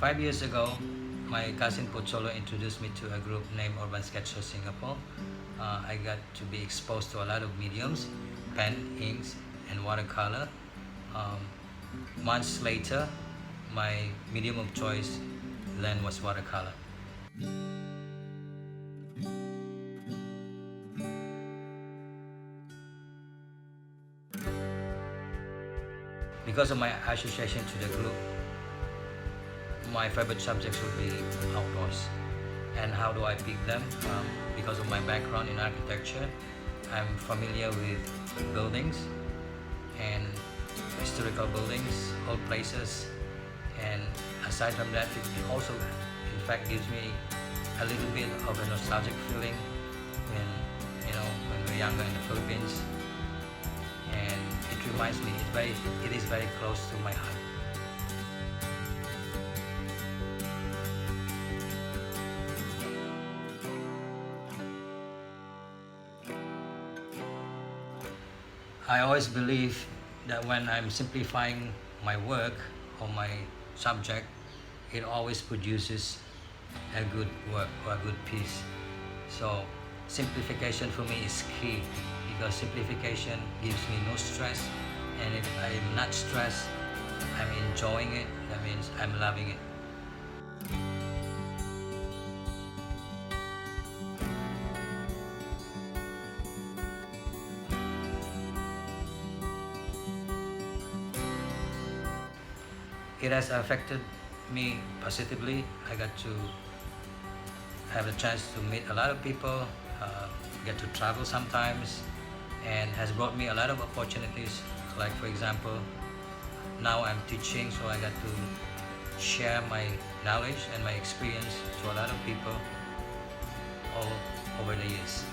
5 years ago, my cousin Pocholo introduced me to a group named Urban Sketchers Singapore. I got to be exposed to a lot of mediums, pen, inks, and watercolor. Um, Months later, my medium of choice then was watercolor. Because of my association to the group, my favorite subjects would be outdoors. And how do I pick them? Because of my background in architecture, I'm familiar with buildings and historical buildings, old places, and aside from that, it also, in fact, gives me a little bit of a nostalgic feeling when when we're younger in the Philippines, and it reminds me, it is very close to my heart. I always believe that when I'm simplifying my work or my subject, it always produces a good work or a good piece. So simplification for me is key because simplification gives me no stress, and if I'm not stressed, I'm enjoying it. That means I'm loving it. It has affected me positively. I got to have the chance to meet a lot of people, get to travel sometimes, and has brought me a lot of opportunities. Like for example, now I'm teaching, so I got to share my knowledge and my experience to a lot of people all over the years.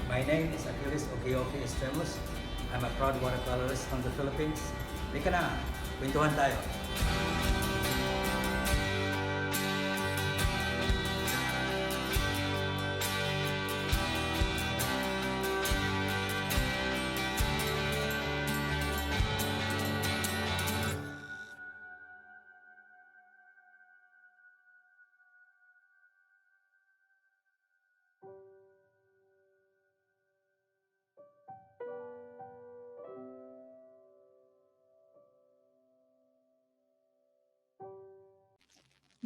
My name is Achilles Uhky Uhky Estremos. I'm a proud watercolorist from the Philippines. Lika na, kwentuhan tayo.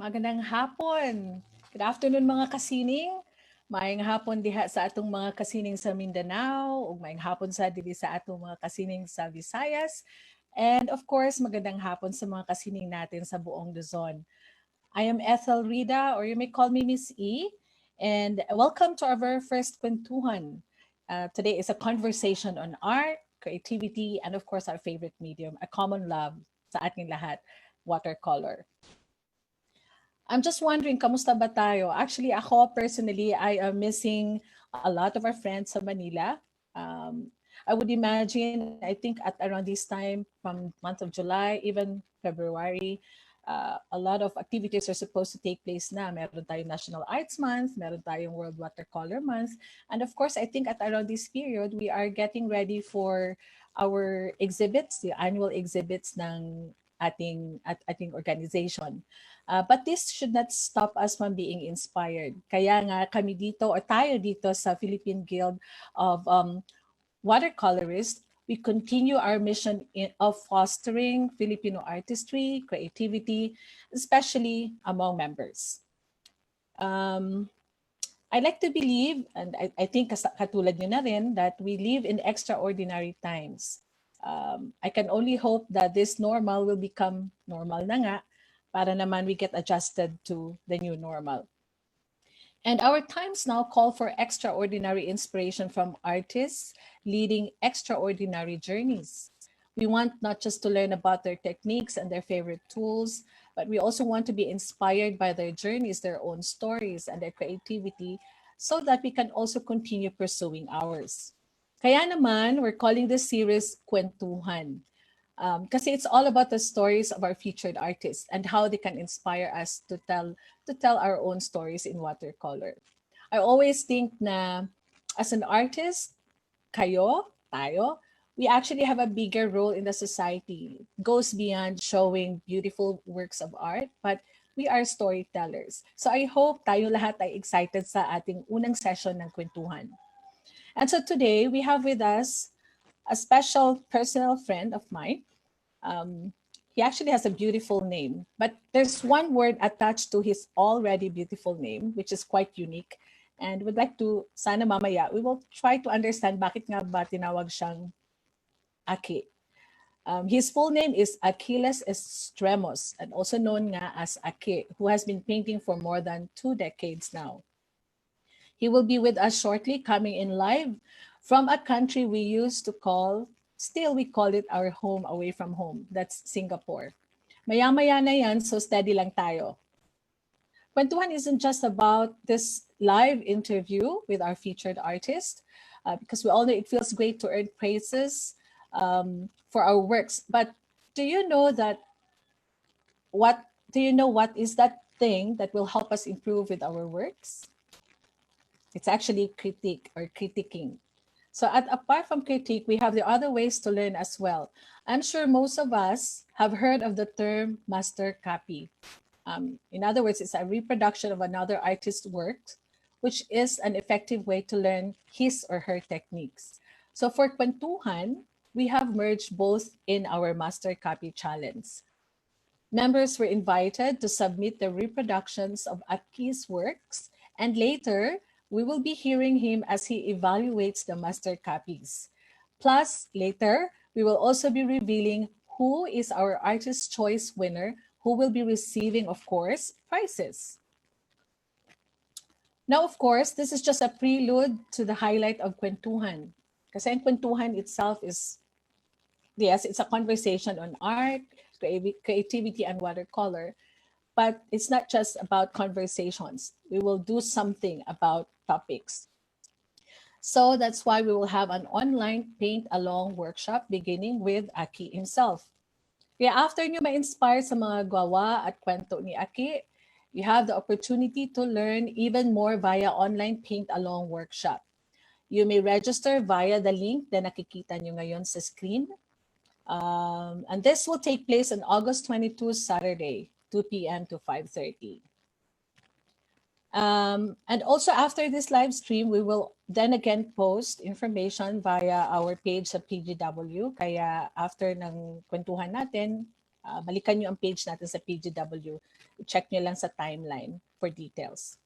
Magandang hapon. Good afternoon mga kasining. Maayong hapon diha sa atong mga kasining sa Mindanao ug maayong hapon sa dili sa atong mga kasining sa Visayas. And of course, magandang hapon sa mga kasining natin sa buong Luzon. I am Ethel Rida, or you may call me Miss E, and welcome to our very first Kwentuhan. Today is a conversation on art, creativity, and of course our favorite medium, a common love sa ating lahat, watercolor. I'm just wondering, kamusta ba tayo? Actually, ako personally, I am missing a lot of our friends sa Manila. I would imagine, I think at around this time, from month of July, even February, a lot of activities are supposed to take place na. Meron tayong National Arts Month, meron tayong World Watercolor Month. And of course, I think at around this period, we are getting ready for our exhibits, the annual exhibits ng ating organization. But this should not stop us from being inspired. Kaya nga kami dito or tayo dito sa Philippine Guild of Watercolorists, we continue our mission of fostering Filipino artistry, creativity, especially among members. I like to believe, and I think katulad nyo na rin, that we live in extraordinary times. I can only hope that this normal will become normal na nga para naman we get adjusted to the new normal. And our times now call for extraordinary inspiration from artists leading extraordinary journeys. We want not just to learn about their techniques and their favorite tools, but we also want to be inspired by their journeys, their own stories, and their creativity so that we can also continue pursuing ours. Kaya naman, we're calling this series Kwentuhan. Kasi it's all about the stories of our featured artists and how they can inspire us to tell our own stories in watercolor. I always think na as an artist, tayo, we actually have a bigger role in the society. It goes beyond showing beautiful works of art, but we are storytellers. So I hope tayo lahat ay excited sa ating unang session ng kwentuhan. And so today we have with us a special personal friend of mine. Um, he actually has a beautiful name, but there's one word attached to his already beautiful name, which is quite unique. And would like to, sana mamaya, we will try to understand bakit nga ba tinawag siyang Aki. His full name is Achilles Estremos, and also known nga as Aki, who has been painting for more than 2 decades now. He will be with us shortly, coming in live from a country we used to call, still we call it our home away from home. That's Singapore. Maya-maya na yan, so steady lang tayo. Kwentuhan isn't just about this live interview with our featured artist, because we all know it feels great to earn praises for our works. But do you know what is that thing that will help us improve with our works? It's actually critique or critiquing. So apart from critique, we have the other ways to learn as well. I'm sure most of us have heard of the term master copy. In other words, it's a reproduction of another artist's work, which is an effective way to learn his or her techniques. So for Kwentuhan, we have merged both in our master copy challenge. Members were invited to submit their reproductions of Uhky's works, and later we will be hearing him as he evaluates the master copies. Plus, later, we will also be revealing who is our Artist Choice winner, who will be receiving, of course, prizes. Now, of course, this is just a prelude to the highlight of Kwentuhan. Kasi ang Kwentuhan itself is, yes, it's a conversation on art, creativity, and watercolor. But it's not just about conversations. We will do something about topics. So that's why we will have an online paint-along workshop beginning with Aki himself. Kaya after nyo ma-inspire sa mga gawa at kwento ni Aki, you have the opportunity to learn even more via online paint-along workshop. You may register via the link na nakikita nyo ngayon sa screen. And this will take place on August 22, Saturday, 2 p.m. to 5:30. And also after this live stream, we will then again post information via our page sa PGW. Kaya after ng kwentuhan natin, balikan nyo ang page natin sa PGW. Check nyo lang sa timeline for details.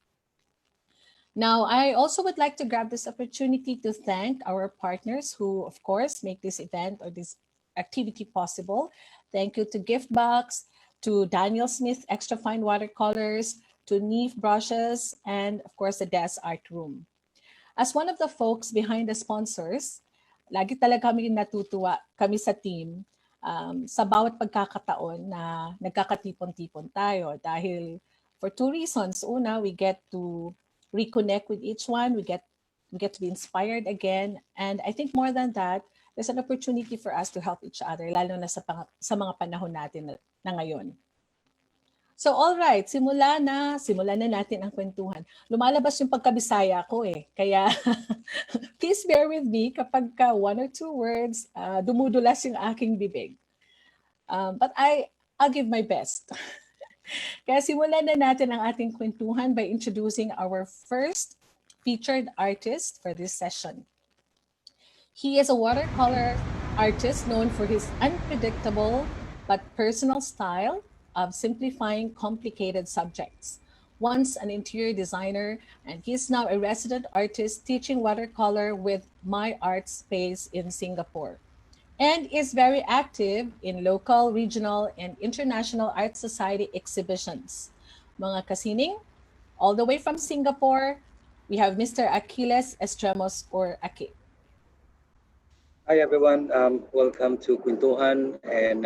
Now, I also would like to grab this opportunity to thank our partners who, of course, make this event or this activity possible. Thank you to Giftbox, to Daniel Smith Extra Fine Watercolors, to Neve Brushes, and of course, the Des Art Room. As one of the folks behind the sponsors, lagi talaga kami natutuwa, kami sa team, sa bawat pagkakataon na nagkakatipon-tipon tayo dahil for two reasons. Una, we get to reconnect with each one. We get to be inspired again. And I think more than that, there's an opportunity for us to help each other, lalo na sa mga panahon natin na ngayon. So all right, simulan na natin ang kwentuhan. Lumalabas yung pagkabisaya ko eh. Kaya please bear with me kapag one or two words dumudulas yung aking bibig. But I'll give my best. Kaya simulan na natin ang ating kwentuhan by introducing our first featured artist for this session. He is a watercolor artist known for his unpredictable but personal style of simplifying complicated subjects. Once an interior designer, and he is now a resident artist teaching watercolor with My Art Space in Singapore, and is very active in local, regional, and international art society exhibitions. Mga kasining, all the way from Singapore, we have Mr. Achilles Estremos or Aki. Hi everyone, welcome to Kwentuhan, and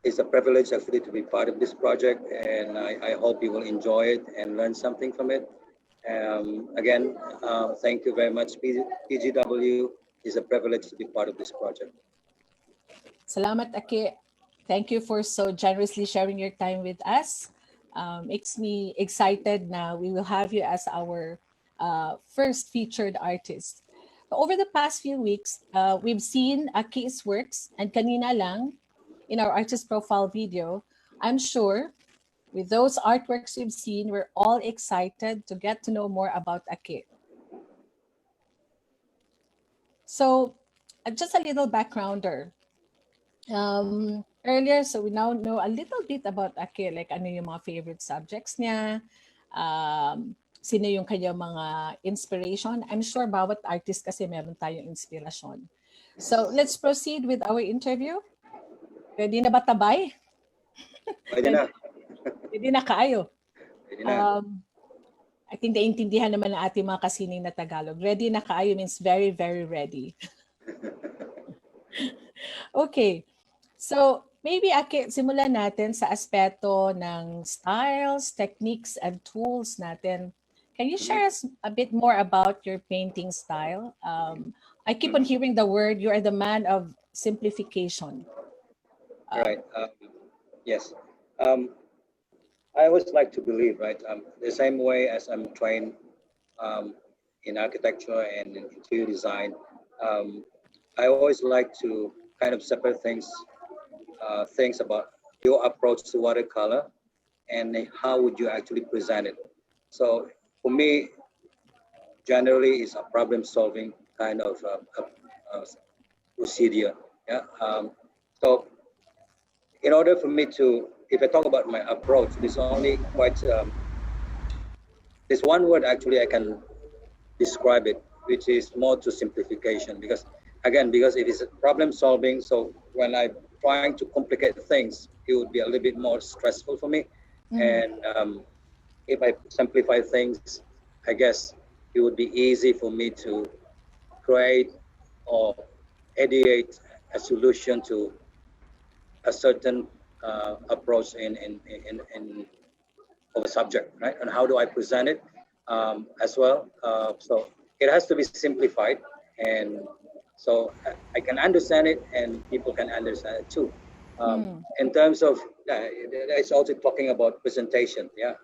it's a privilege actually to be part of this project, and I hope you will enjoy it and learn something from it. Again, thank you very much, PGW. It's a privilege to be part of this project. Salamat, Aki. Thank you for so generously sharing your time with us. Makes me excited now. We will have you as our first featured artist. Over the past few weeks, we've seen Aki's works, and kanina lang in our artist profile video, I'm sure with those artworks we've seen, we're all excited to get to know more about Aki. So, just a little backgrounder. Earlier, so we now know a little bit about Aki, like ano yung mga favorite subjects niya, sino yung kanyang mga inspiration. I'm sure bawat artist kasi meron tayong inspirasyon. So let's proceed with our interview. Pwede na ba tabay? Pwede na. Pwede na kaayo. Pwede na. I think naintindihan naman ng ating mga kasining na Tagalog. Ready na kaayo means very, very ready. Okay. So, maybe Aki, simulan natin sa aspeto ng styles, techniques, and tools natin. Can you share us a bit more about your painting style? I keep on hearing the word, you are the man of simplification. Right. Yes. I always like to believe, right? The same way as I'm trained in architecture and in interior design, I always like to kind of separate things about your approach to watercolor and how would you actually present it. So for me, generally, it's a problem-solving kind of procedure. Yeah. So in order for me to, if I talk about my approach, there's only quite, there's one word actually I can describe it, which is more to simplification. Because again, because it is problem solving, so when I'm trying to complicate things, it would be a little bit more stressful for me. And if I simplify things, I guess it would be easy for me to create or ideate a solution to a certain approach in of a subject, right? And how do I present it as well? So it has to be simplified, and so I can understand it, and people can understand it too. In terms of, it's also talking about presentation. Yeah.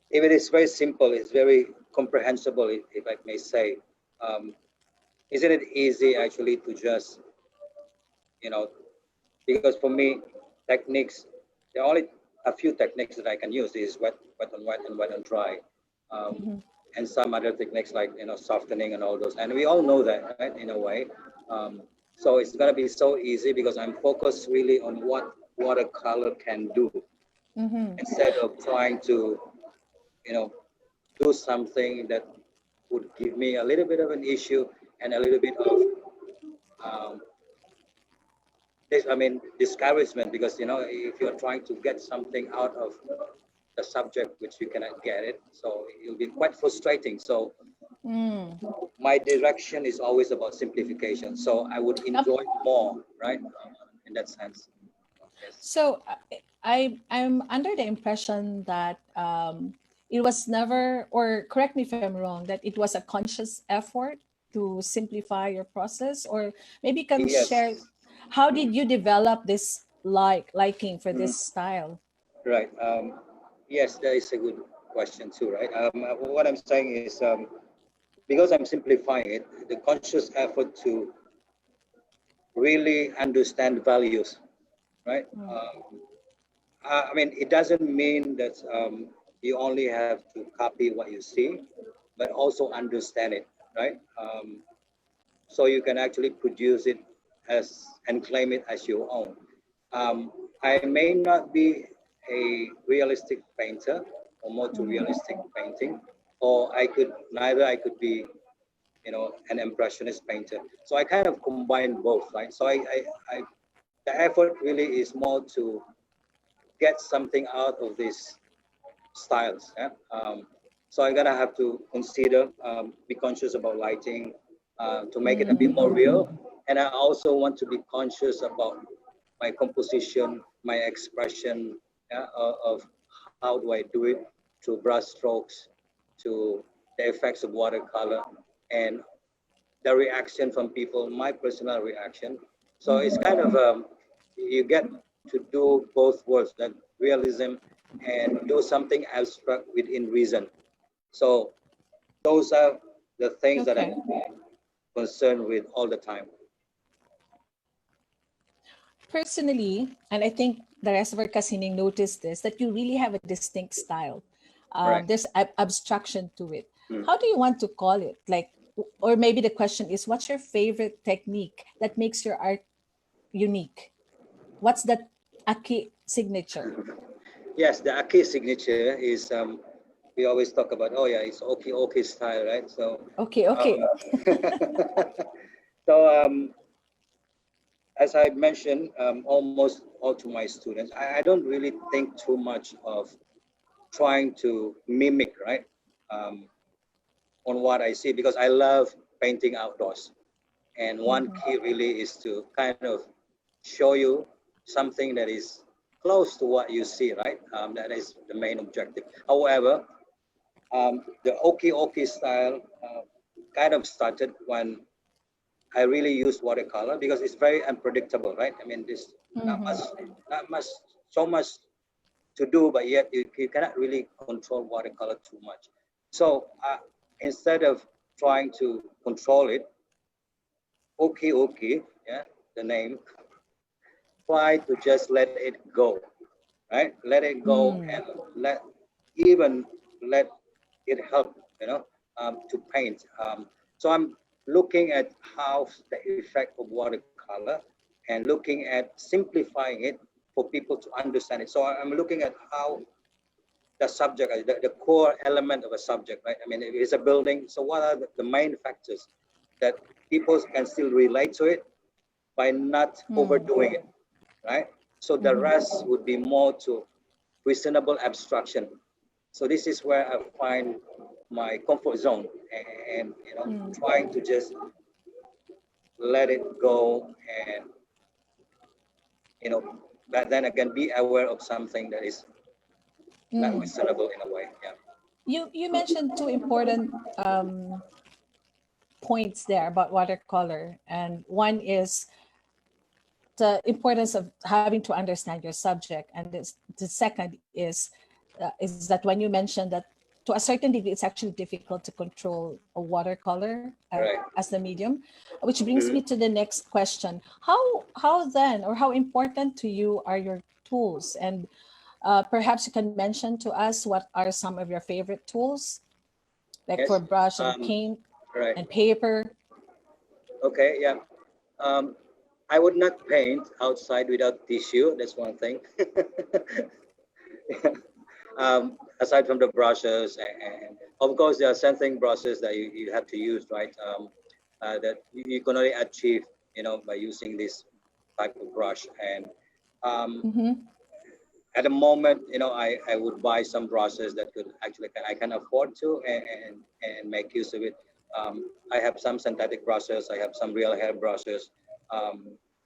If it is very simple, it's very comprehensible, if I may say. Isn't it easy actually to just, because for me, techniques, there are only a few techniques that I can use. Is wet on wet and wet on dry, and some other techniques like softening and all those. And we all know that, right? In a way, so it's gonna be so easy because I'm focused really on what watercolor can do, instead of trying to, do something that would give me a little bit of an issue and a little bit of discouragement, because if you're trying to get something out of the subject which you cannot get it, so it'll be quite frustrating. So my direction is always about simplification, so I would enjoy more, right? In that sense. Yes. So I'm under the impression that it was never, or correct me if I'm wrong, that it was a conscious effort to simplify your process, or maybe you can Yes. share how did you develop this liking for this style? Right. Yes, that is a good question too, right? What I'm saying is, because I'm simplifying it, the conscious effort to really understand values, right? It doesn't mean that you only have to copy what you see, but also understand it, right? So you can actually produce it and claim it as your own. I may not be a realistic painter or more to realistic painting, or I could be, an impressionist painter. So I kind of combine both, right? So the effort really is more to get something out of these styles. Yeah? So I'm gonna have to consider, be conscious about lighting, to make it a bit more real. And I also want to be conscious about my composition, my expression, yeah, of how do I do it, through brush strokes, to the effects of watercolor, and the reaction from people, my personal reaction. So it's kind of you get to do both worlds, that realism and do something abstract within reason. So those are the things that Okay. I'm concerned with all the time. Personally, and I think the rest of our kasining noticed this, that you really have a distinct style. Right. There's abstraction to it. Mm. How do you want to call it? Like, or maybe the question is, what's your favorite technique that makes your art unique? What's that Aki signature? Yes, the Achilles signature is we always talk about, oh yeah, it's Uhky Uhky style, right? So Okay, okay. so as I mentioned, almost all to my students, I don't really think too much of trying to mimic, right, on what I see, because I love painting outdoors. And one key really is to kind of show you something that is close to what you see, right? That is the main objective. However, the Uhky Uhky style kind of started when I really used watercolor, because it's very unpredictable, right? I mean, there's not much, so much to do, but yet you cannot really control watercolor too much. So instead of trying to control it, Uhky Uhky, yeah, the name, try to just let it go, right? Let it go and let even let it help, to paint. So I'm looking at how the effect of watercolor and looking at simplifying it for people to understand it. So I'm looking at how the subject, the core element of a subject, right? I mean, if it's a building, so what are the main factors that people can still relate to it by not overdoing it, right? So the rest would be more to reasonable abstraction. So this is where I find my comfort zone, and trying to just let it go, and you know but then again be aware of something that is not reasonable in a way. Yeah. You mentioned two important points there about watercolor, and one is the importance of having to understand your subject, and the second is that when you mentioned that to a certain degree it's actually difficult to control a watercolor Right. as the medium, which brings me to the next question. How then, or how important to you are your tools? And perhaps you can mention to us what are some of your favorite tools, like for Yes. brush and paint Right. and paper. Okay. Yeah. um, I would not paint outside without tissue. That's one thing. Aside from the brushes, and of course there are certain brushes that you have to use, right? That you can only achieve, by using this type of brush. And um, at the moment, I would buy some brushes that could actually I can afford to, and make use of it. I have some synthetic brushes. I have some real hair brushes.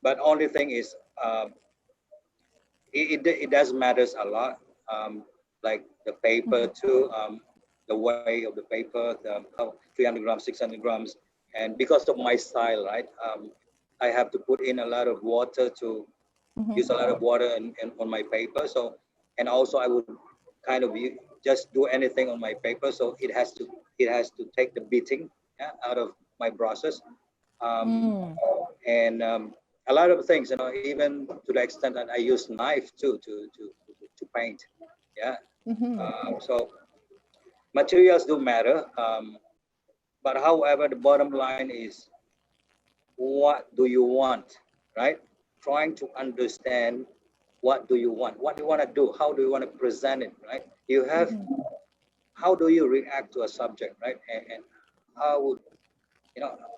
But only thing is, it does matters a lot. Like the paper too, the weight of the paper, the 300 grams, 600 grams, and because of my style, right? I have to put in a lot of water to use a lot of water on my paper. So, and also I would kind of just do anything on my paper. So it has to take the beating, yeah, out of my brushes. And a lot of things, even to the extent that I use knife too to paint. Yeah. So materials do matter. But however, the bottom line is, what do you want, right? Trying to understand, what do you want? What do you want to do? How do you want to present it, right? You have, how do you react to a subject, right? And how would,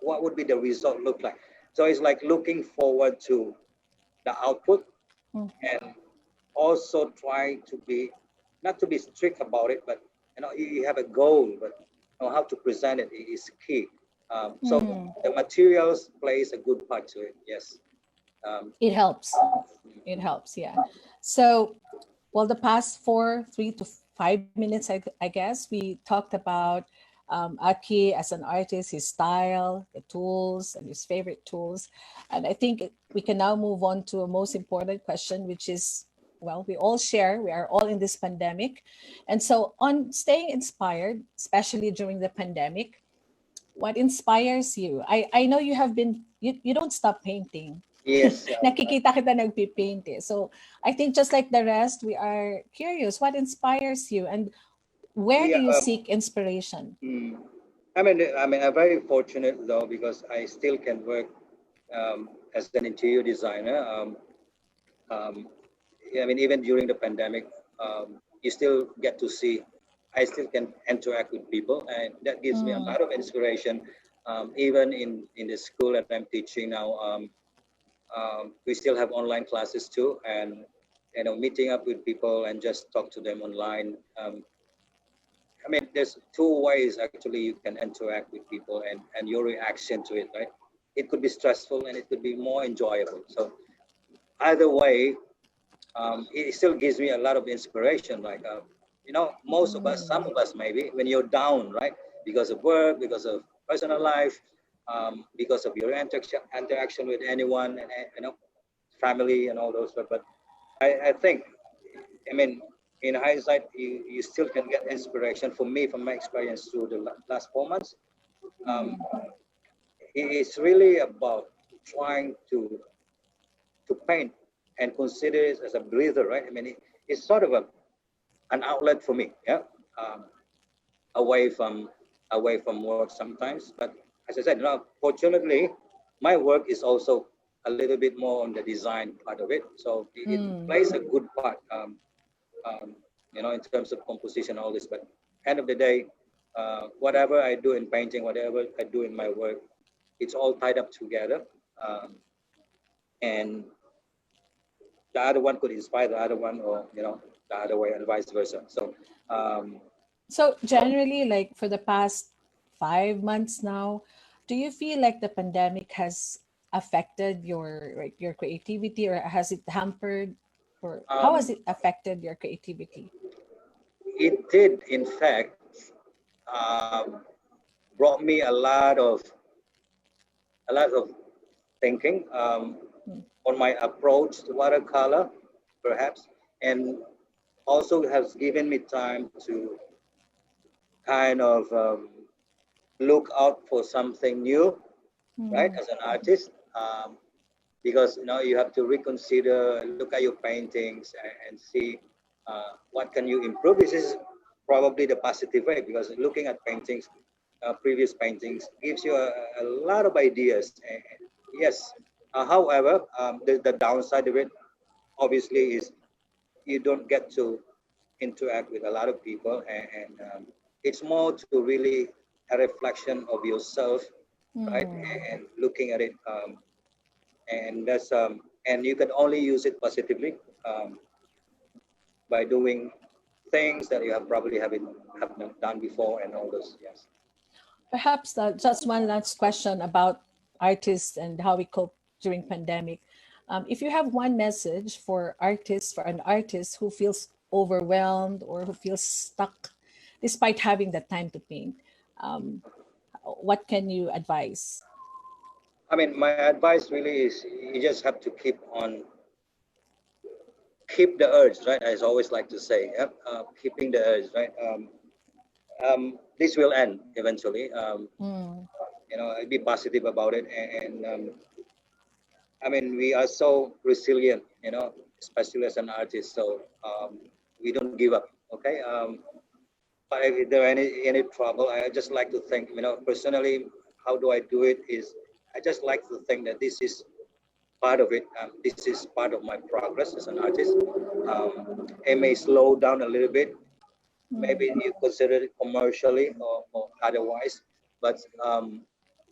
what would be the result look like? So it's like looking forward to the output, and also trying to be, not to be strict about it, but you have a goal, but how to present it is key. So the materials plays a good part to it. Yes. It helps. It helps, yeah. So, well, the past 3 to 5 minutes, I guess, we talked about Aki as an artist, his style, the tools, and his favorite tools. And I think we can now move on to a most important question, which is, well, we all share, we are all in this pandemic. And so on staying inspired, especially during the pandemic, what inspires you? I know you have been, you don't stop painting. Yes. Nakikita kita nagpipaint eh. So I think just like the rest, we are curious, what inspires you and where do Yeah. you seek inspiration? I'm very fortunate though because I still can work as an interior designer. Yeah, I mean, even during the pandemic, you still get to see. I still can interact with people, and that gives me a lot of inspiration. Even in the school that I'm teaching now, we still have online classes too, and meeting up with people and just talk to them online. There's two ways actually you can interact with people and your reaction to it, right? It could be stressful and it could be more enjoyable. So either way, it still gives me a lot of inspiration. Like, most of us, some of us maybe, when you're down, right, because of work, because of personal life, because of your interaction with anyone, and family and all those stuff. But I think, I mean, in hindsight, you still can get inspiration. For me, from my experience through the last 4 months, um, it's really about trying to paint and consider it as a breather, right? It's sort of an outlet for me, yeah, um, away from work sometimes. But as I said, fortunately, my work is also a little bit more on the design part of it, so it plays a good part, um, in terms of composition, all this. But end of the day, whatever I do in painting, whatever I do in my work, it's all tied up together, and the other one could inspire the other one, or the other way, and vice versa. So So generally, like for the past 5 months now, do you feel like the pandemic has affected your creativity, or has it hampered, or how has um, it affected your creativity? it did, in fact, um, brought me a lot of thinking, on my approach to watercolor, perhaps, and also has given me time to kind of look out for something new, right, as an artist. Because you have to reconsider, look at your paintings, and see what can you improve. This is probably the positive way, because looking at paintings, previous paintings, gives you a lot of ideas. And yes, however, the downside of it obviously is you don't get to interact with a lot of people, and it's more to really a reflection of yourself, right, and looking at it, and you can only use it positively, um, by doing things that you have probably have done before, and all those. Yes. Perhaps just one last question about artists and how we cope during pandemic. If you have one message for artists, for an artist who feels overwhelmed or who feels stuck despite having the time to paint, um, what can you advise? My advice really is you just have to keep the urge, right? I always like to say, yep, keeping the urge, right? This will end eventually. Be positive about it, and we are so resilient, especially as an artist. So we don't give up. Okay. But if there are any trouble, I just like to think, personally, how do I do it? Is I just like to think that this is part of it. This is part of my progress as an artist. It may slow down a little bit. Maybe you consider it commercially, or otherwise, but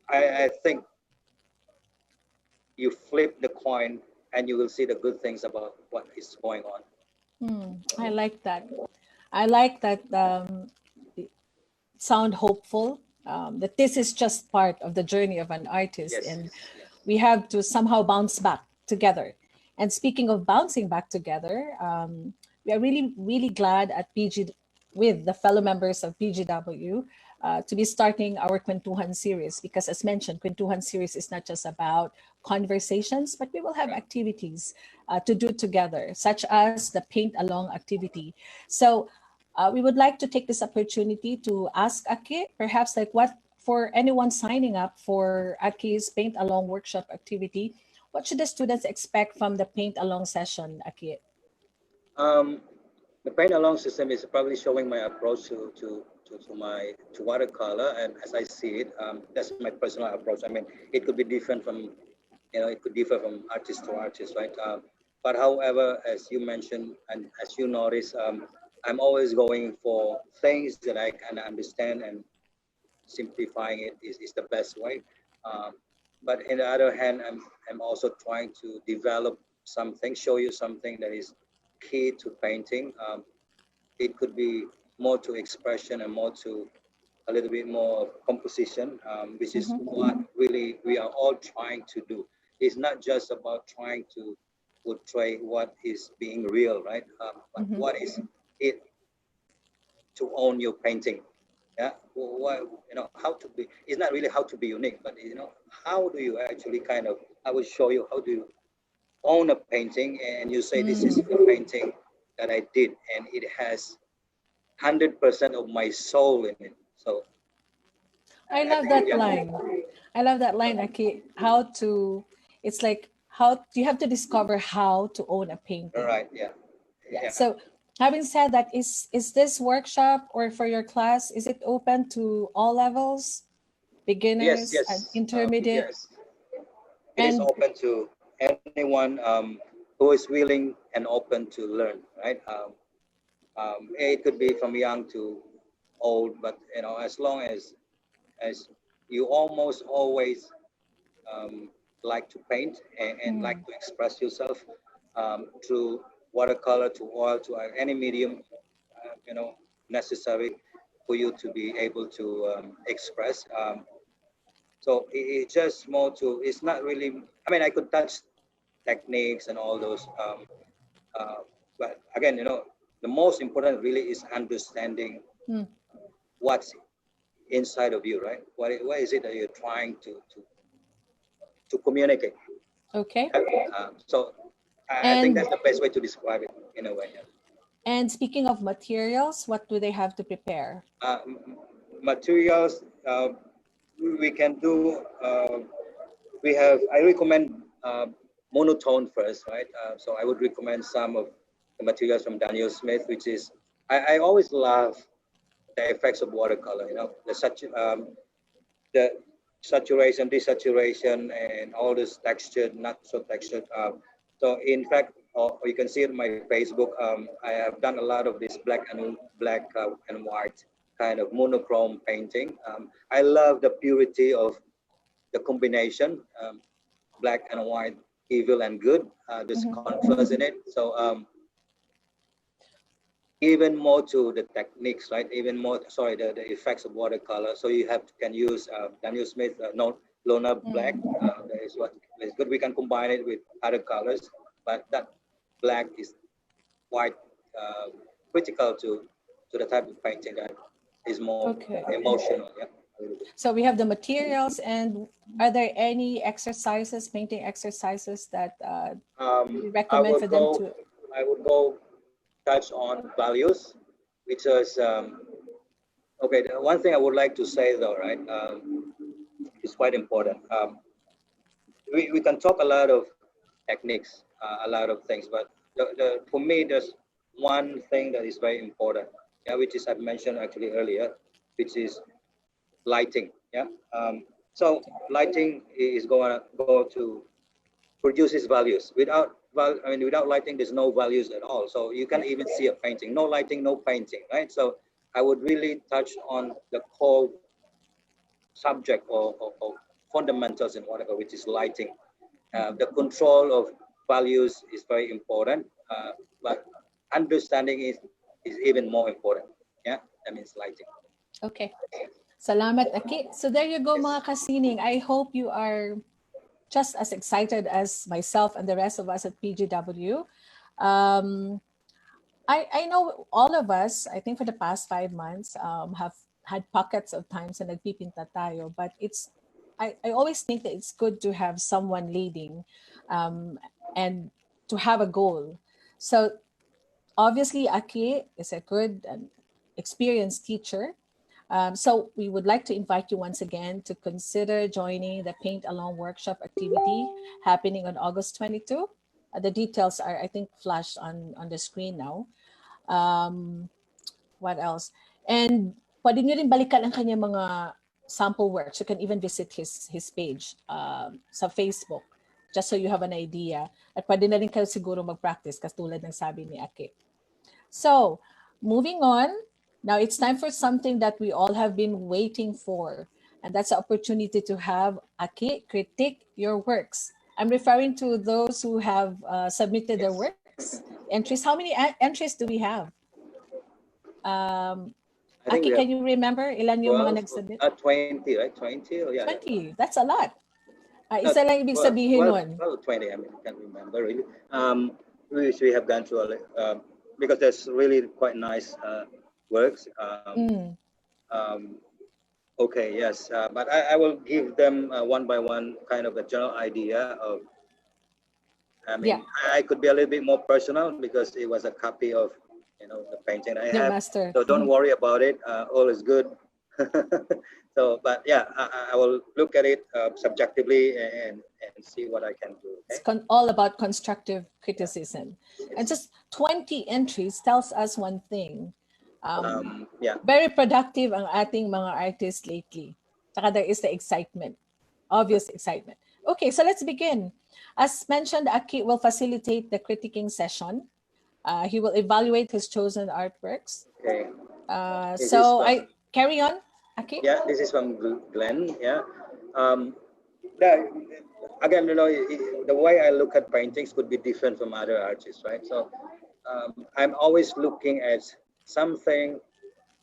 I think you flip the coin and you will see the good things about what is going on. I like that. I like that sound hopeful, that this is just part of the journey of an artist, Yes, and yes. we have to somehow bounce back together. And speaking of bouncing back together, we are really, really glad at PG with the fellow members of PGW to be starting our Kwentuhan series, because as mentioned, Kwentuhan series is not just about conversations, but we will have activities to do together, such as the paint along activity. So we would like to take this opportunity to ask Aki, perhaps like what, for anyone signing up for Aki's paint along workshop activity, what should the students expect from the paint along session, Aki? The paint along system is probably showing my approach to watercolor, and as I see it, that's my personal approach. I mean, it could be different from, it could differ from artist to artist, right? But however, as you mentioned and as you notice, I'm always going for things that I can understand, and simplifying it is the best way. Um, but in the other hand, I'm also trying to develop something, show you something that is key to painting. It could be more to expression and more to a little bit more composition, which is what really we are all trying to do. It's not just about trying to portray what is being real, right? But what is it to own your painting? Yeah, what, how to be. It's not really how to be unique, but how do you actually kind of? I will show you how do you own a painting, and you say this is the painting that I did, and it has 100% of my soul in it. So I love that line. I love that line, Aki. How to, it's like how you have to discover how to own a painting. Right, yeah. So having said that, is this workshop or for your class, is it open to all levels, beginners and intermediate? Yes. It is open to anyone who is willing and open to learn, right? It could be from young to old, but as long as you almost always like to paint and like to express yourself through watercolor, to oil, to any medium, necessary for you to be able to express. So it's just more to, it's not really, I mean, I could touch techniques and all those, but again, the most important really is understanding what's inside of you, right? What is it that you're trying to communicate? Okay. So I think that's the best way to describe it in a way. Yeah. And speaking of materials, what do they have to prepare? Materials, we can do, I recommend monotone first, right? So I would recommend some of the materials from Daniel Smith, which is, I always love the effects of watercolor, the saturation, desaturation, and all this textured, not so textured. So in fact, you can see it on my Facebook. I have done a lot of this black and white kind of monochrome painting. I love the purity of the combination, black and white, evil and good. There's contrast in it. So even more to the techniques, right? Even more, sorry, the effects of watercolor. So you can use Daniel Smith Lona black. That is what is good. We can combine it with other colors, but that black is quite critical to the type of painting that is more emotional. Yeah. So we have the materials, and are there any exercises, painting exercises that you recommend for them to? I would go touch on values, which is okay. The one thing I would like to say though, right, is quite important. We can talk a lot of techniques, a lot of things, but for me, there's one thing that is very important, yeah, which is I've mentioned actually earlier, which is lighting. Yeah. So lighting is going to go to produces values. Without lighting, there's no values at all. So you can even see a painting. No lighting, no painting, right? So I would really touch on the core subject or fundamentals in whatever, which is lighting. The control of values is very important, but understanding is even more important. Yeah, that means lighting. Okay. Salamat, Aki. So there you go, mga kasining. I hope you are just as excited as myself and the rest of us at PGW. I know all of us, I think for the past 5 months, have had pockets of times na nagpipinta tayo, but I always think that it's good to have someone leading and to have a goal. So obviously, Aki is a good and experienced teacher. So we would like to invite you once again to consider joining the Paint Along workshop activity happening on August 22. The details are, I think, flashed on the screen now. What else? And pwede nyo rin balikan ang kanya mga sample works. You can even visit his page sa Facebook, just so you have an idea. At pwede na rin kayo siguro mag-practice, katulad ng sabi ni Aki. So, moving on, now it's time for something that we all have been waiting for, and that's the opportunity to have Aki critique your works. I'm referring to those who have submitted their works, entries. How many entries do we have? Aki, can you remember ilan yung mga nag-submit? 20, right? 20? Oh, yeah. 20, that's a lot. Isa lang ibig sabihin nun. Well, 20, I mean, I can't remember really. We have gone through because there's really quite nice works. Okay, yes, but I will give them one by one kind of a general idea of, I mean, I could be a little bit more personal because it was a copy of, the painting I have. Master. So don't worry about it, all is good. So, but yeah, I will look at it subjectively and see what I can do. Okay? It's all about constructive criticism. And just 20 entries tells us one thing. Very productive ang ating mga artists lately. Saka there is the excitement, obvious excitement. Okay, so let's begin. As mentioned, Aki will facilitate the critiquing session. He will evaluate his chosen artworks. Okay. So I carry on. Okay. Yeah, this is from Glenn. Yeah. Again, the way I look at paintings could be different from other artists, right? So I'm always looking at something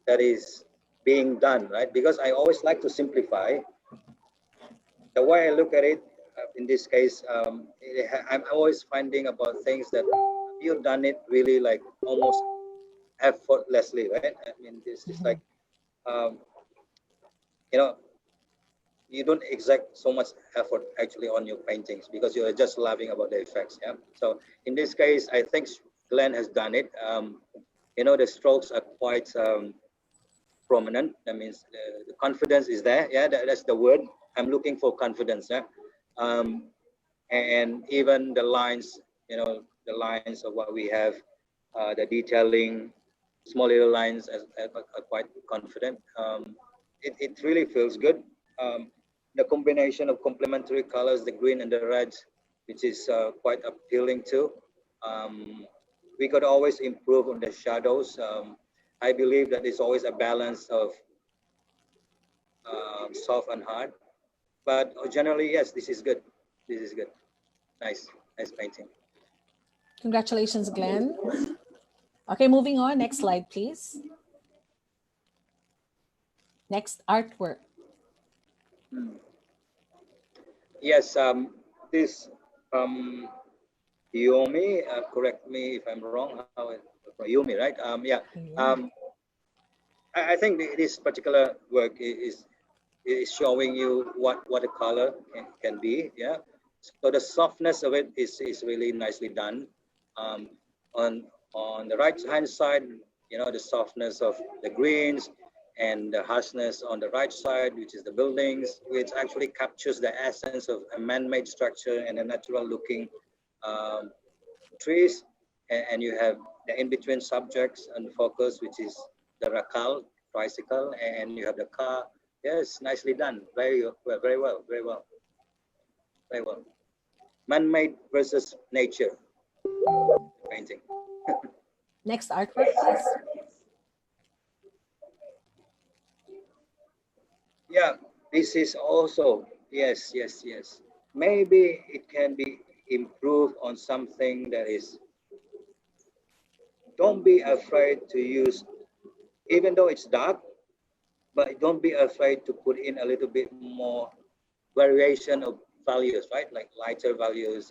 that is being done, right? Because I always like to simplify. The way I look at it, in this case, I'm always finding about things that you've done it really like almost effortlessly, right? I mean, this is like, you don't exact so much effort actually on your paintings because you're just laughing about the effects. Yeah. So in this case, I think Glenn has done it. The strokes are quite prominent. That means the confidence is there. Yeah, that's the word. I'm looking for confidence. Yeah. And even the lines, the lines of what we have, the detailing, small little lines are quite confident. It really feels good. The combination of complementary colors, the green and the red, which is quite appealing too. We could always improve on the shadows. I believe that it's always a balance of soft and hard. But generally, yes, this is good. This is good. Nice painting. Congratulations, Glenn. Okay, moving on. Next slide, please. Next artwork. Yes, this Yumi, correct me if I'm wrong. Yumi, right? I think this particular work is showing you what a color can be. Yeah. So the softness of it is really nicely done. On the right hand side, the softness of the greens and the harshness on the right side, which is the buildings, which actually captures the essence of a man-made structure and a natural looking trees. And you have the in-between subjects and focus, which is the rakal, tricycle, and you have the car. Yes, nicely done. Very well. Man-made versus nature painting. Next artwork, please. Yeah, this is also, yes. Maybe it can be improved on something that is, don't be afraid to use, even though it's dark, but don't be afraid to put in a little bit more variation of values, right? Like lighter values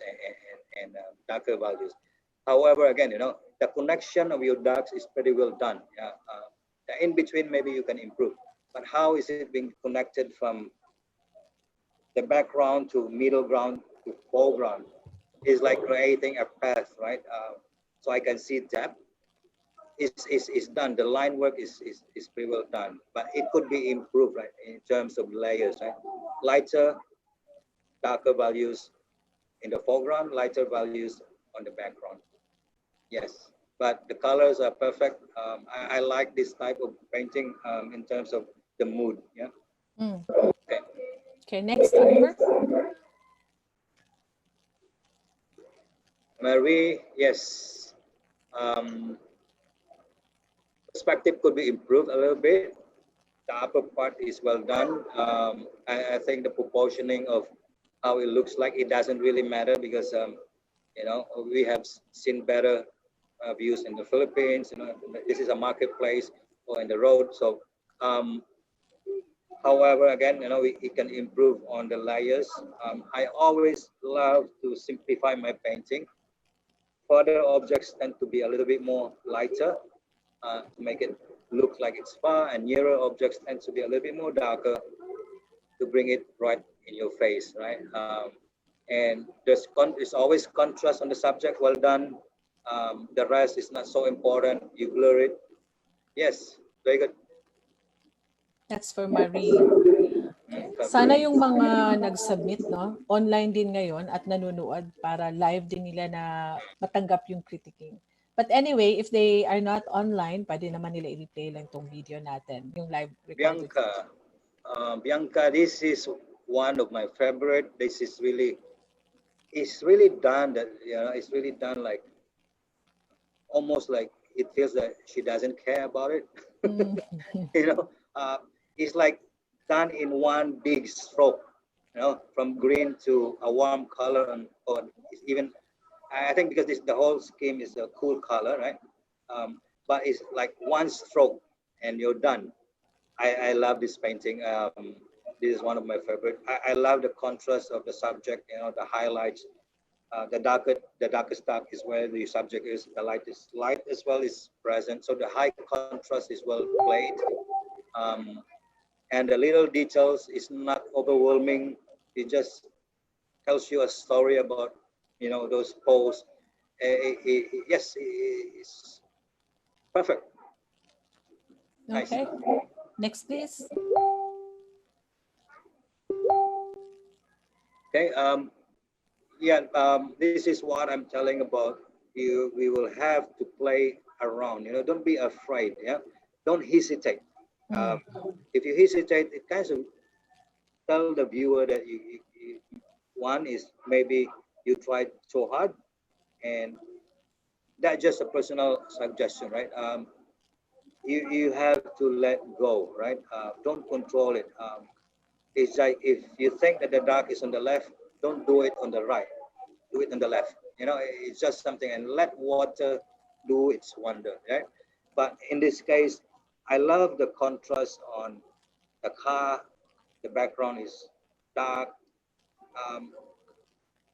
and darker values. However, again, the connection of your darks is pretty well done. Yeah, the in between maybe you can improve, but how is it being connected from the background to middle ground to foreground? Is like creating a path, right? So I can see depth is done. The line work is pretty well done, but it could be improved, right, in terms of layers, right? Lighter, darker values in the foreground, lighter values on the background. Yes, but the colors are perfect. I like this type of painting in terms of the mood. Yeah. Mm. Okay. Okay, next, Oliver. Marie, yes. Perspective could be improved a little bit. The upper part is well done. I think the proportioning of how it looks like, it doesn't really matter because you know, we have seen better views in the Philippines. You know, this is a marketplace or in the road. So, however, again, you know, it can improve on the layers. I always love to simplify my painting. Further objects tend to be a little bit more lighter to make it look like it's far, and nearer objects tend to be a little bit more darker to bring it right in your face, right? And there's always contrast on the subject, well done. The rest is not so important. You blur it. Yes, very good. That's for Marie. Sana yung mga nag-submit, no, online din ngayon at nanonood para live din nila na matanggap yung critiquing. But anyway, if they are not online, pwede naman nila i-replay lang tong video natin, yung live recorded. Bianca, this is one of my favorite. This is really, it's really done that, you know, it's really done like, almost like it feels that she doesn't care about it. You know, it's like done in one big stroke, you know, from green to a warm color, and or even, I think because the whole scheme is a cool color, right? But it's like one stroke and you're done. I love this painting. This is one of my favorite. I love the contrast of the subject, you know, the highlights. The darkest dark is where the subject is. The lightest light as well is present. So the high contrast is well played. And the little details is not overwhelming. It just tells you a story about, you know, those poles. Yes, it's perfect. Nice. Okay. Next, please. Okay. Yeah. This is what I'm telling about. We will have to play around. You know, don't be afraid. Yeah. Don't hesitate. If you hesitate, it kind of tell the viewer that one is maybe you tried so hard, and that's just a personal suggestion, right? You have to let go, right? Don't control it. It's like if you think that the dark is on the left, don't do it on the right. Do it on the left. You know, it's just something, and let water do its wonder, right? But in this case, I love the contrast on the car. The background is dark.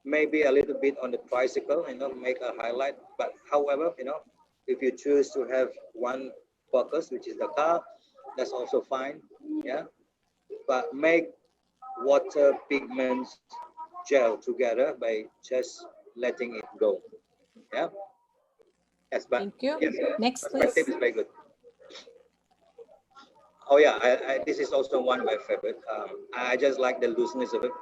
Maybe a little bit on the tricycle, you know, make a highlight. But however, you know, if you choose to have one focus, which is the car, that's also fine. Yeah. But make water pigments gel together by just letting it go. Yeah. Yes, but Thank you. yes, Next, perspective please. is very good. Oh yeah, this is also one of my favorite. I just like the looseness of it.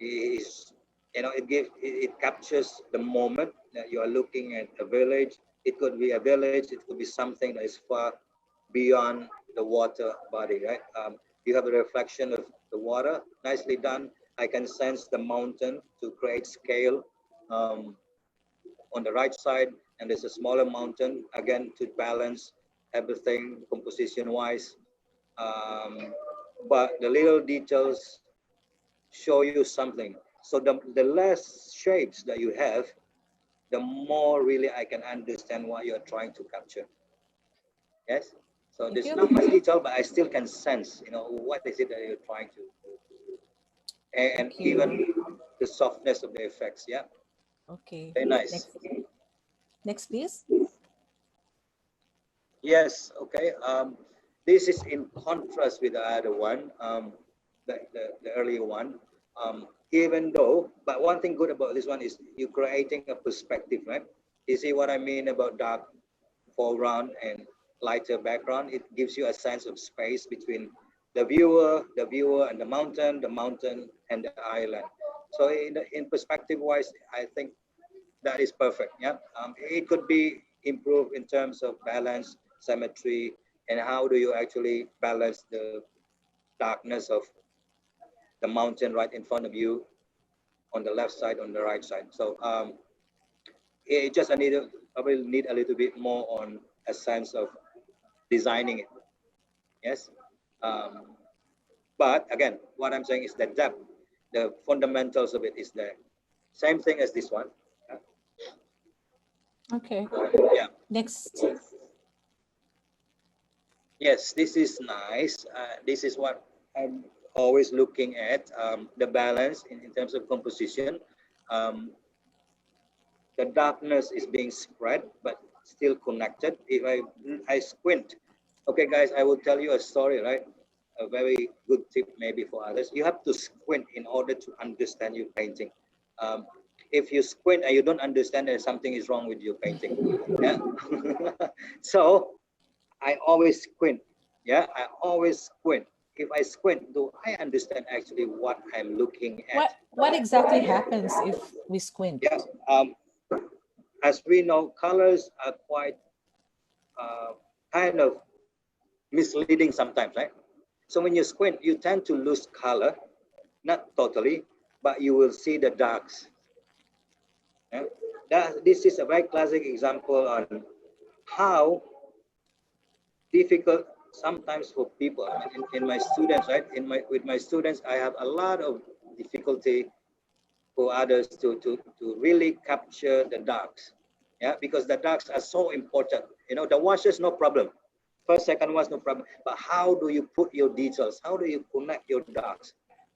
Is, you know, it captures the moment that you are looking at a village. It could be a village. It could be something that is far beyond the water body, right? You have a reflection of the water, nicely done. I can sense the mountain to create scale on the right side, and there's a smaller mountain again to balance everything composition wise. But the little details show you something. So the less shapes that you have, the more really I can understand what you're trying to capture. Yes. So there's not much detail, but I still can sense, you know, what is it that you're trying to do. And even the softness of the effects. Yeah. Okay. Very nice. Next, please. Yes. Okay. this is in contrast with the other one, the earlier one. Even though, but one thing good about this one is you're creating a perspective, right? You see what I mean about dark foreground and lighter background? It gives you a sense of space between the viewer and the mountain and the island. So in perspective wise, I think that is perfect. Yeah, it could be improved in terms of balance, symmetry, and how do you actually balance the darkness of the mountain right in front of you, on the left side, on the right side. So it just I will need a little bit more on a sense of designing it. Yes, but again, what I'm saying is the depth, the fundamentals of it is there. Same thing as this one. Okay. Yeah. Next. Yes, this is nice. This is what I'm always looking at, the balance in terms of composition. Um, the darkness is being spread, but still connected. If I squint, okay, guys, I will tell you a story, right? A very good tip maybe for others. You have to squint in order to understand your painting. Um, if you squint and you don't understand that something is wrong with your painting, yeah. So I always squint. Yeah, I always squint. If I squint, do I understand actually what I'm looking at? What exactly happens if we squint? Yeah. As we know, colors are quite kind of misleading sometimes, right? So when you squint, you tend to lose color, not totally, but you will see the darks. Yeah? This is a very classic example on how difficult sometimes for people. I mean, in my students, right? With my students, I have a lot of difficulty for others to really capture the darks. Yeah, because the darks are so important. You know, the washes, no problem. First, second wash, no problem. But how do you put your details? How do you connect your darks?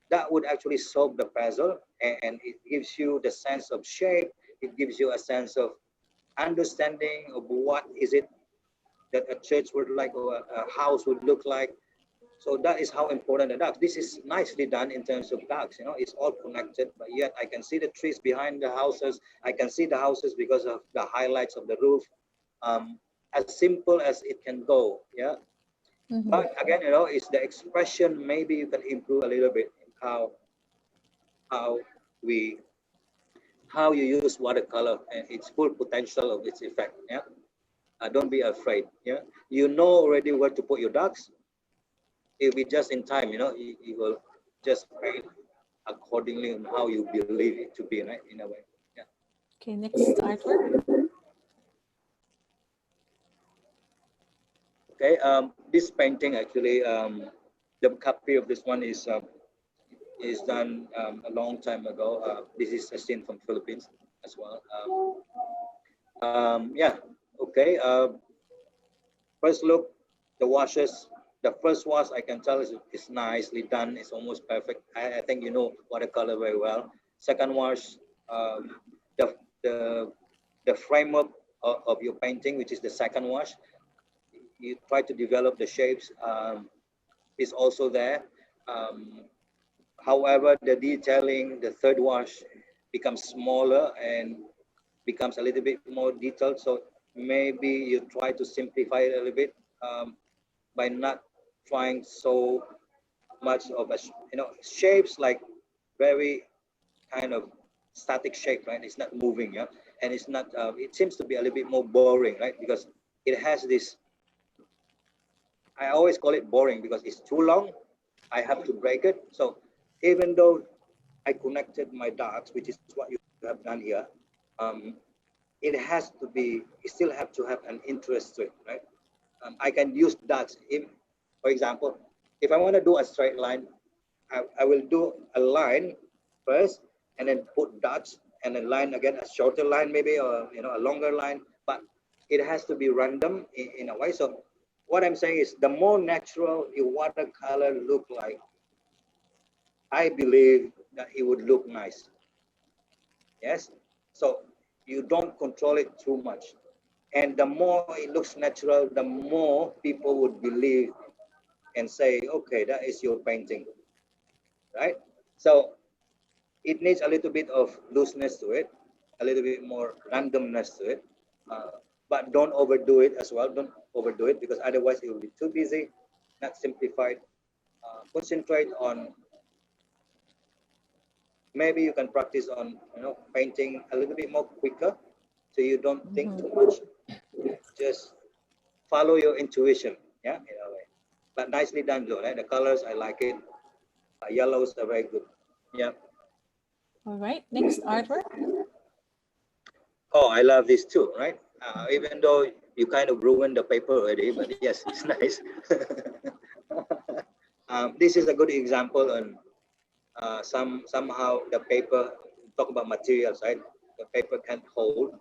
That would actually solve the puzzle, and it gives you the sense of shape. It gives you a sense of understanding of what is it that a church would like or a house would look like. So that is how important the darks. This is nicely done in terms of darks. You know, it's all connected, but yet I can see the trees behind the houses. I can see the houses because of the highlights of the roof. As simple as it can go. Yeah. Mm-hmm. But again, you know, it's the expression. Maybe you can improve a little bit in how we how you use watercolor and its full potential of its effect. Yeah. Don't be afraid. Yeah. You know already where to put your darks. If we just in time, you know, you will just paint accordingly on how you believe it to be, right? In a way. Yeah. Okay, next artwork. Okay, this painting actually, the copy of this one is done a long time ago. This is a scene from Philippines as well. Yeah, okay. First look, the washes. The first wash I can tell is nicely done. It's almost perfect. I think you know watercolor very well. Second wash, the the framework of your painting, which is the second wash. You try to develop the shapes. Is also there. However, the detailing, the third wash becomes smaller and becomes a little bit more detailed. So maybe you try to simplify it a little bit by not trying so much of a, you know, shapes like very kind of static shape, right? It's not moving, yeah, and it's not. It seems to be a little bit more boring, right? Because it has this. I always call it boring because it's too long. I have to break it. So even though I connected my darks, which is what you have done here, it has to be. You still have to have an interest to it, right? I can use dots. For example, if I want to do a straight line, I will do a line first and then put dots and then line again, a shorter line maybe, or you know, a longer line, but it has to be random in a way. So what I'm saying is the more natural your watercolor look like, I believe that it would look nice. Yes. So you don't control it too much. And the more it looks natural, the more people would believe and say, okay, that is your painting, right? So it needs a little bit of looseness to it, a little bit more randomness to it, but don't overdo it as well. Don't overdo it because otherwise it will be too busy, not simplified. Concentrate on, maybe you can practice on, painting a little bit more quicker, so you don't think too much. Just follow your intuition, yeah, in a way. But nicely done, Joe. Right? The colors, I like it. Yellows are very good. Yeah. All right, next artwork. Oh, I love this too, right? Even though you kind of ruined the paper already, but yes, it's nice. This is a good example on somehow the paper, talk about materials, right? The paper can't hold.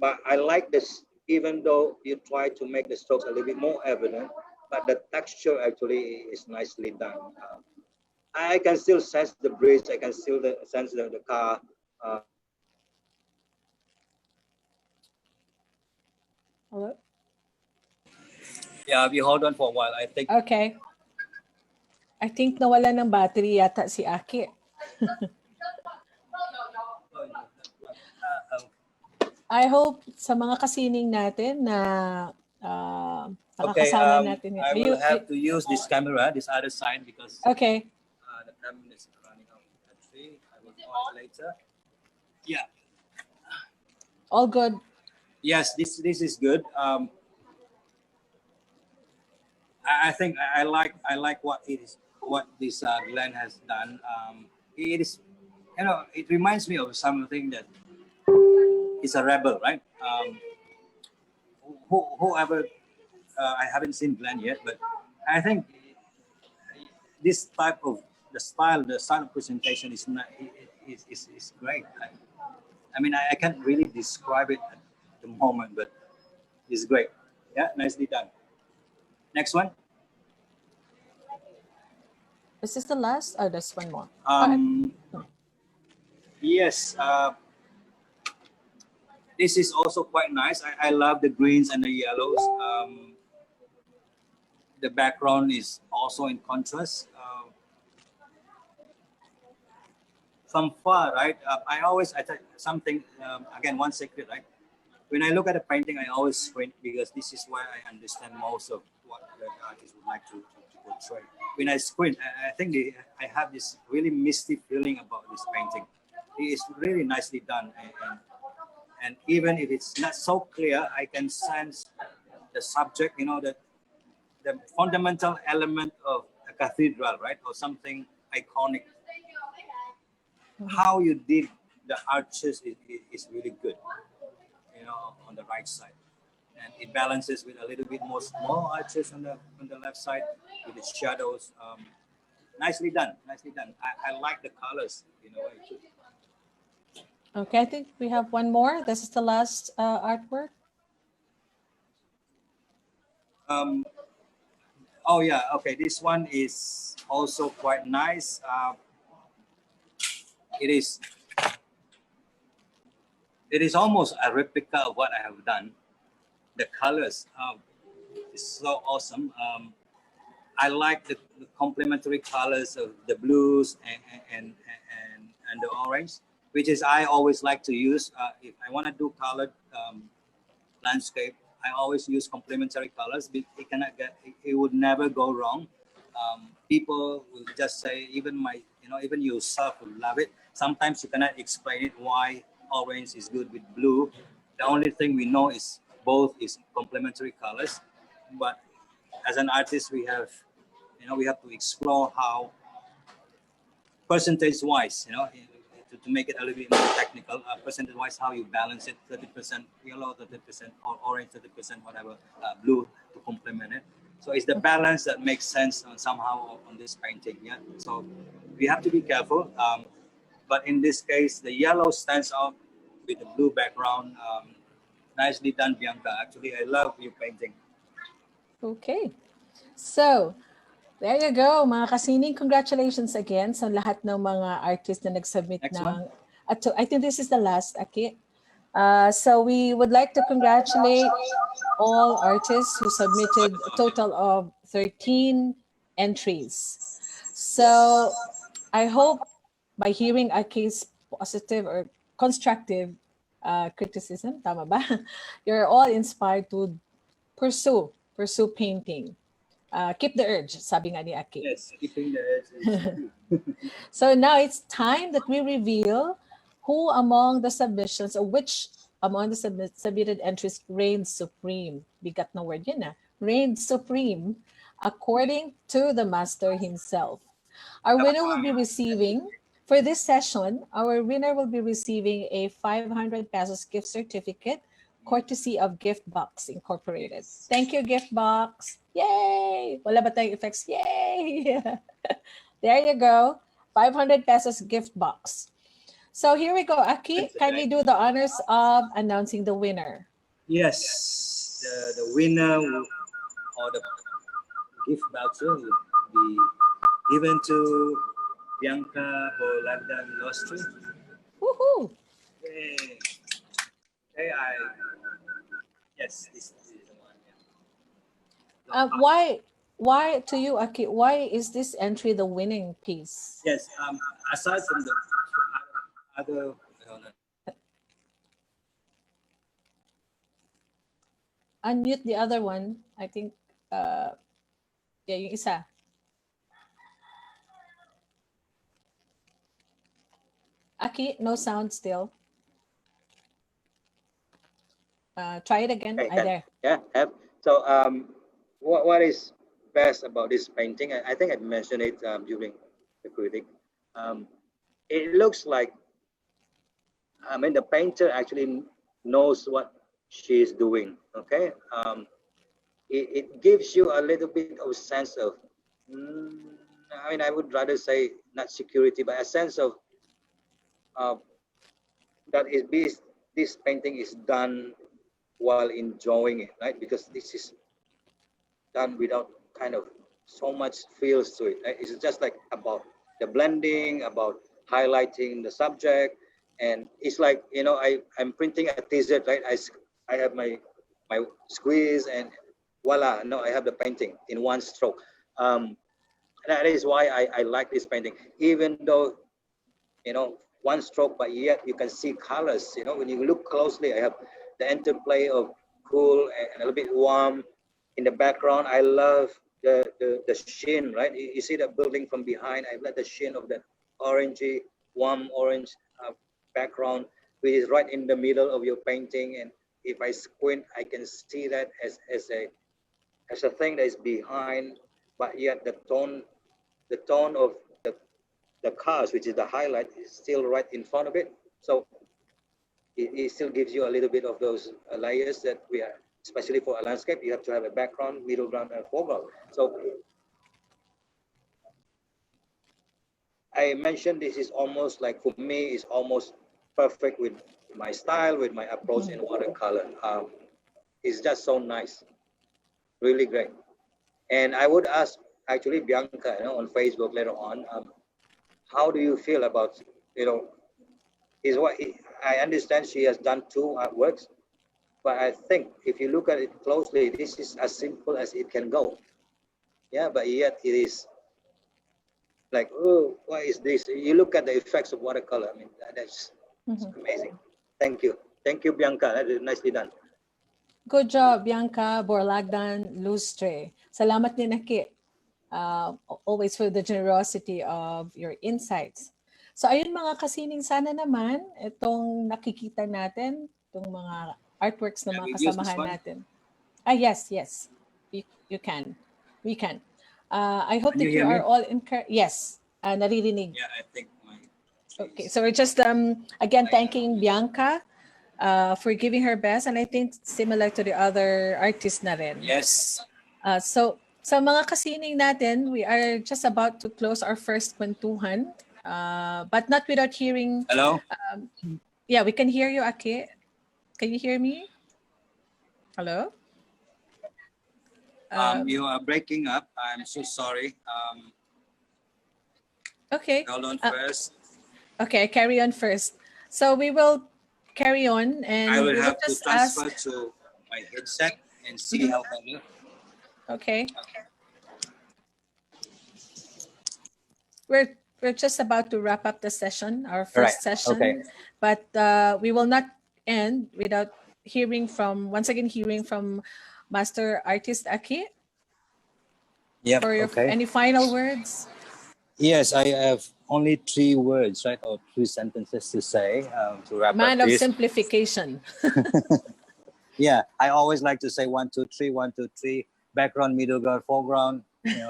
But I like this, even though you try to make the strokes a little bit more evident, but the texture actually is nicely done. I can still sense the bridge. I can still sense the car. Hello? Yeah, we hold on for a while. I think. Okay. I think nawala ng battery yata si Aki. I hope sa mga kasining natin na Okay, nakakasama natin. I will have to use this camera, this other side, because Okay. the camera is running out of battery. I will on it later. Yeah. All good. Yes, this is good. I think I like what this Glenn has done. It is, it reminds me of something that is a rebel, right? Whoever, I haven't seen Glenn yet, but I think this type of the style of presentation is not is great. I mean, I can't really describe it at the moment, but it's great. Yeah, nicely done. Next one. Is this the last? Oh, there's one more. Yes. This is also quite nice. I love the greens and the yellows. The background is also in contrast. From far, right? I tell something, again, one secret, right? When I look at a painting, I always squint because this is where I understand most of what the artist would like to portray. When I squint, I think I have this really misty feeling about this painting. It is really nicely done. And even if it's not so clear, I can sense the subject, the fundamental element of a cathedral, right? Or something iconic. How you did the arches is really good, on the right side. And it balances with a little bit more small arches on the left side with the shadows. Nicely done, nicely done. I like the colors, too. Okay, I think we have one more. This is the last artwork. Oh yeah, okay. This one is also quite nice. It is almost a replica of what I have done. The colors is so awesome. I like the complementary colors of the blues and the orange, which is I always like to use if I want to do colored landscape. I always use complementary colors. It would never go wrong. People will just say, even yourself will love it. Sometimes you cannot explain it why orange is good with blue. The only thing we know is both is complementary colors. But as an artist, we have to explore how percentage-wise, to make it a little bit more technical, percentage-wise, how you balance it, 30% yellow, 30% orange, 30% whatever, blue to complement it. So it's the balance that makes sense somehow on this painting, yeah? So we have to be careful. But in this case, the yellow stands out with the blue background. Nicely done, Bianca. Actually, I love your painting. Okay. So, there you go, mga kasining. Congratulations again sa lahat ng mga artists na nag-submit ng... I think this is the last, Aki. So we would like to congratulate all artists who submitted a total of 13 entries. So I hope by hearing Uhky's positive or constructive criticism, tama ba? You're all inspired to pursue painting. Keep the urge, sabi nga ni Uhky. Yes, keeping the edge is So now it's time that we reveal who among the submissions or which among the submitted entries reigned supreme. Bigat na word yun reigned supreme according to the master himself. Our winner will be receiving, for this session, our winner will be receiving a 500 pesos gift certificate courtesy of Gift Box Incorporated. Thank you, Gift Box. Yay! Wala ba tayong effects? Yay! There you go. 500 pesos gift box. So here we go. Uhky, kindly do the honors of announcing the winner. Yes, the winner or the gift voucher will be given to Bianca Bolagdan Lostri. Woohoo! Yay! Okay, yes, this is the one. Yeah. Why to you, Uhky? Why is this entry the winning piece? Yes, aside from the other Unmute the other one. I think, yeah, yung isa. Uhky, no sound still. Try it again. Okay, There. yeah, have. So what is best about this painting? I think I mentioned it during the critic. It looks like, I mean, the painter actually knows what she's doing. Okay, it gives you a little bit of sense of, I mean, I would rather say not security, but a sense of that is this painting is done while enjoying it, right? Because this is done without kind of so much feels to it. Right? It's just like about the blending, about highlighting the subject, and it's like, you know, I'm printing a t-shirt, right? I have my squeeze and voila, no, I have the painting in one stroke. That is why I like this painting, even though, you know, one stroke, but yet you can see colors. You know, when you look closely, I have the interplay of cool and a little bit warm in the background. I love the sheen, right? You see the building from behind. I like the sheen of that orangey, warm orange background, which is right in the middle of your painting. And if I squint, I can see that as a thing that is behind, but yet the tone of the cars, which is the highlight, is still right in front of it. So it still gives you a little bit of those layers that we are, especially for a landscape, you have to have a background, middle ground, and foreground. So I mentioned this is almost like, for me, is almost perfect with my style, with my approach in watercolor. It's just so nice, really great. And I would ask actually Bianca, you know, on Facebook later on, how do you feel about, you know, is what I understand she has done 2 artworks, but I think if you look at it closely, this is as simple as it can go. Yeah, but yet it is like, oh, what is this? You look at the effects of watercolor. I mean, that's amazing. Thank you, Bianca. That is nicely done. Good job, Bianca Borlagdan Lustre. Salamat din, Uhky. Always for the generosity of your insights. So ayun mga kasining, sana naman itong nakikita natin, itong mga artworks na mga kasamahan natin. Yes, you can. We can. I hope that you are all encouraged. Yes, naririnig. Yeah, I think my. Okay, so we're just again thanking Bianca for giving her best, and I think similar to the other artists na rin. Yes. So sa mga kasining natin, we are just about to close our first kwentuhan, but not without hearing. Hello? Yeah, we can hear you, Uhky. Can you hear me? Hello? You are breaking up. I'm so sorry. Okay. Hold on first. Okay, carry on first. So we will carry on, and I will we have to transfer ask... to my headset and see how can you. Okay. we're just about to wrap up the session, our All right. first session, Okay. but we will not end without hearing from Master Artist Uhky Yep. for your Okay. any final words. Yes, I have only 3 words, right, or 3 sentences to say to wrap Man up of this. simplification. Yeah, I always like to say 1, 2, 3, 1, 2, 3. Background, middle ground, foreground.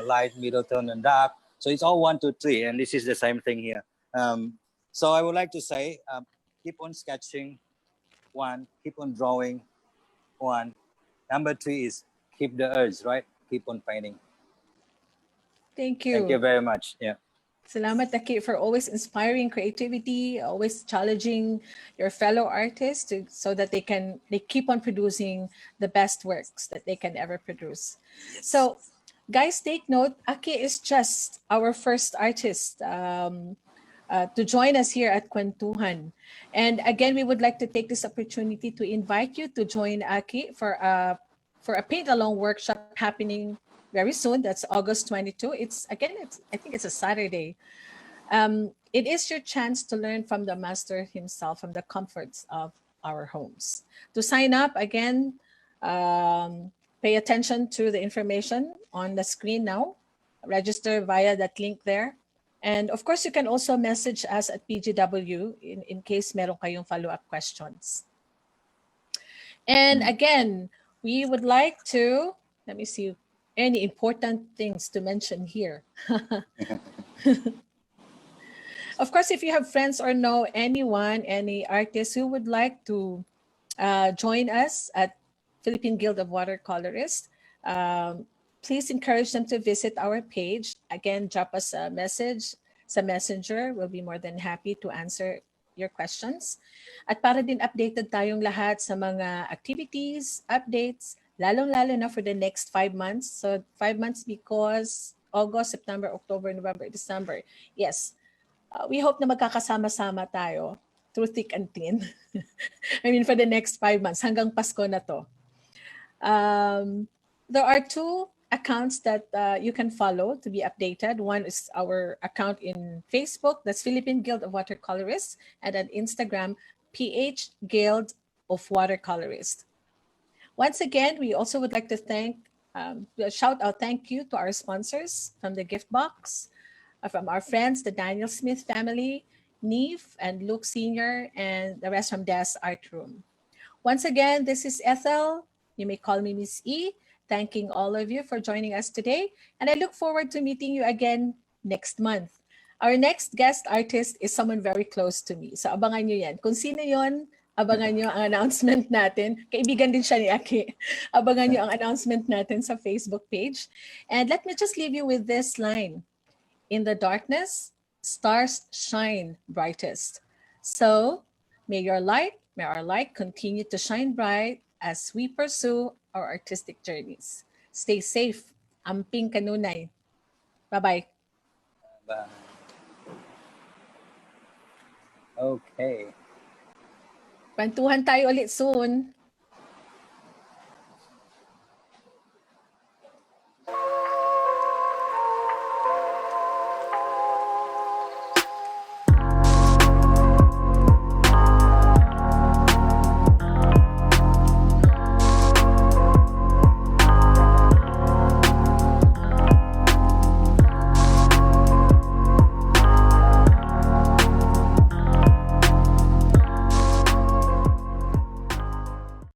Light, middle tone, and dark. So it's all 1, 2, 3, and this is the same thing here. So I would like to say, keep on sketching. 1, keep on drawing. 1. Number 3 is keep the urge, right? Keep on painting. Thank you. Thank you very much. Yeah. Salamat, Uhky, for always inspiring creativity, always challenging your fellow artists so that they keep on producing the best works that they can ever produce. So, guys, take note, Uhky is just our first artist to join us here at Kwentuhan. And again, we would like to take this opportunity to invite you to join Uhky for a paint-along workshop happening very soon. That's August 22. I think it's a Saturday. It is your chance to learn from the master himself, from the comforts of our homes. To sign up, again, pay attention to the information on the screen now. Register via that link there. And of course, you can also message us at PGW in case meron kayong follow-up questions. And again, we would like to, let me see, any important things to mention here. Of course, if you have friends or know anyone, any artist who would like to join us at Philippine Guild of Watercolorists, please encourage them to visit our page. Again, drop us a message sa Messenger. We'll be more than happy to answer your questions. At para din updated tayong lahat sa mga activities, updates, lalong-lalo na for the next 5 months. So 5 months because August, September, October, November, December. Yes, we hope na magkakasama-sama tayo through thick and thin. I mean, for the next 5 months, hanggang Pasko na to. There are 2 accounts that you can follow to be updated. One is our account in Facebook, that's Philippine Guild of Watercolorists, and on Instagram, PH Guild of Watercolorists. Once again, we also would like to shout out thank you to our sponsors from the gift box, from our friends, the Daniel Smith family, Neve and Luke Sr., and the rest from Des Art Room. Once again, this is Ethel. You may call me Miss E. Thanking all of you for joining us today. And I look forward to meeting you again next month. Our next guest artist is someone very close to me. So abangan nyo yan. Kung sino yon, abangan nyo ang announcement natin. Kaibigan din siya ni Uhky. Abangan nyo ang announcement natin sa Facebook page. And let me just leave you with this line. In the darkness, stars shine brightest. So may our light continue to shine bright as we pursue our artistic journeys. Stay safe. Amping kanunay. Bye-bye. Bye. Okay. Kwentuhan tayo ulit soon.